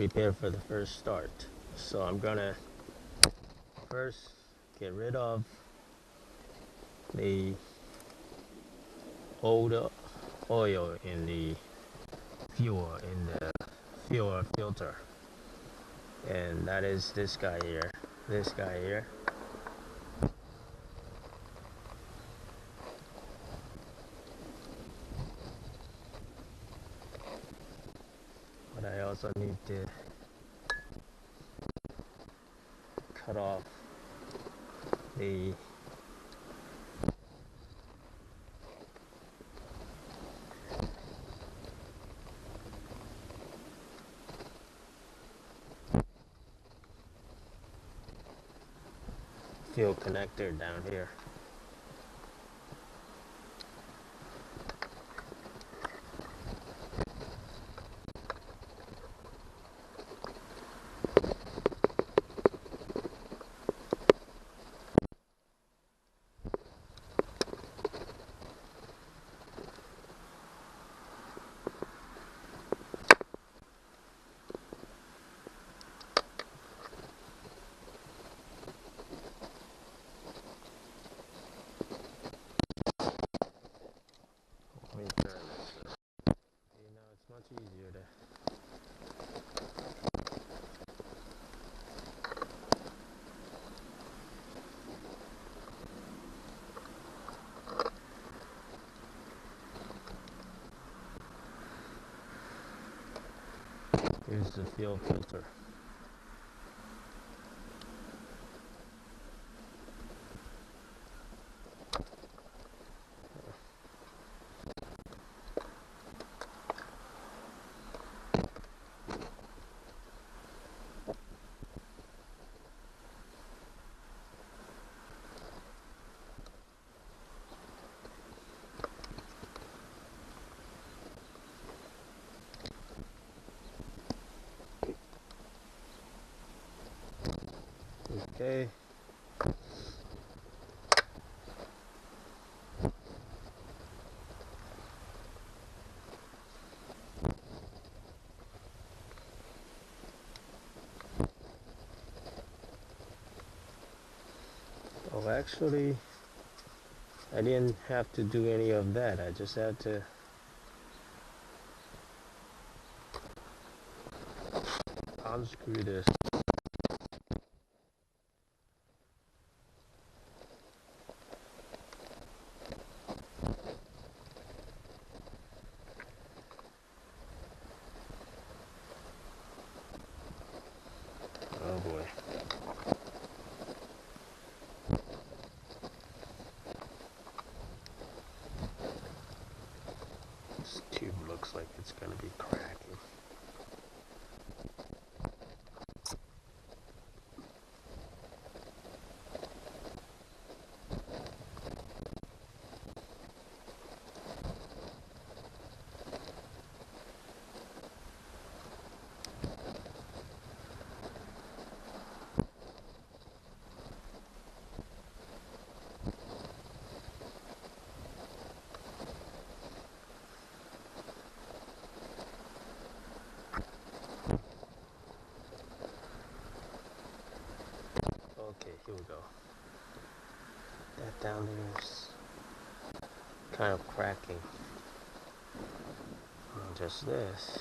prepare for the first start. So I'm gonna first get rid of the old oil in the fuel filter, and that is this guy here. But I also need to cut off the fuel connector down here. Let me turn this. You know, it's much easier to here's the fuel filter. Okay. Oh, actually, I didn't have to do any of that. I just had to unscrew this. Oh boy. This tube looks like it's gonna be cracking. Okay, here we go. That down there is kind of cracking. And just this.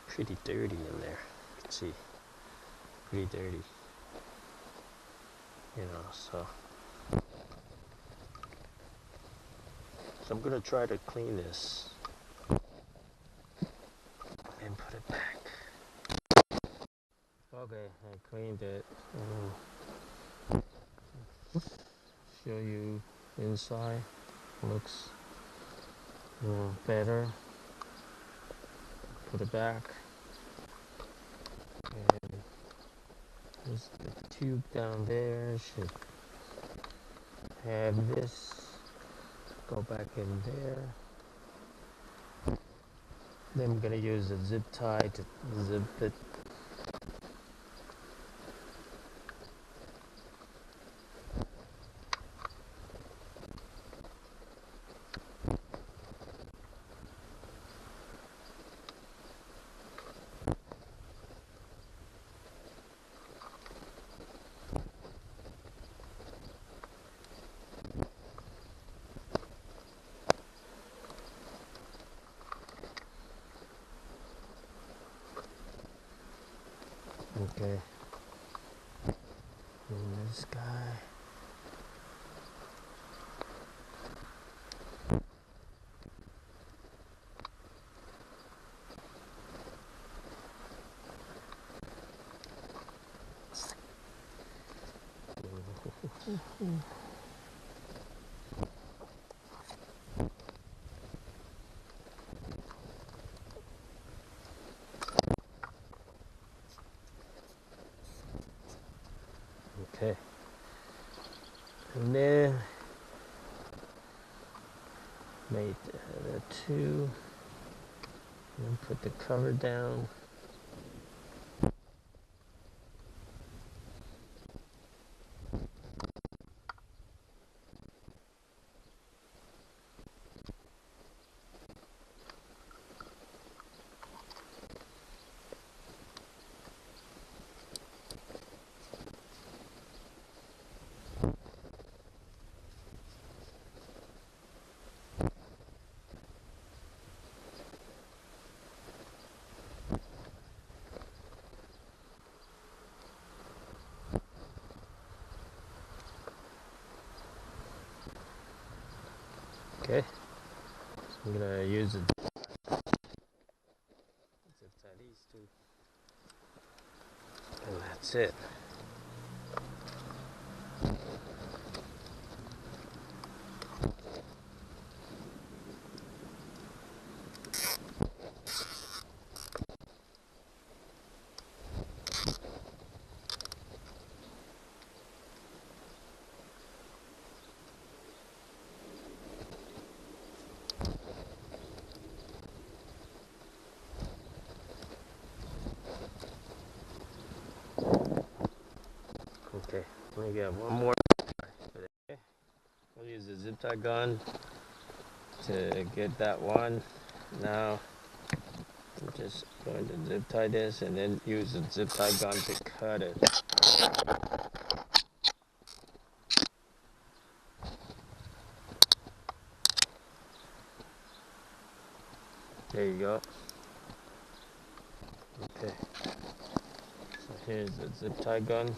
It's pretty dirty in there. You can see. Pretty dirty. You know, so I'm gonna try to clean this and put it back. Okay, I cleaned it. Show you inside. Looks better. Put it back. And there's the tube down there. Should have this go back in there. Then I'm gonna use a zip tie to zip it. Okay. And this guy. Okay. And then made the two. And put the cover down. Okay. So I'm gonna use the zip tie these two. And that's it. Okay, let me get one more. Okay. I'll use the zip tie gun to get that one. Now I'm just going to zip tie this and then use the zip tie gun to cut it. There you go. Okay. So here's the zip tie gun.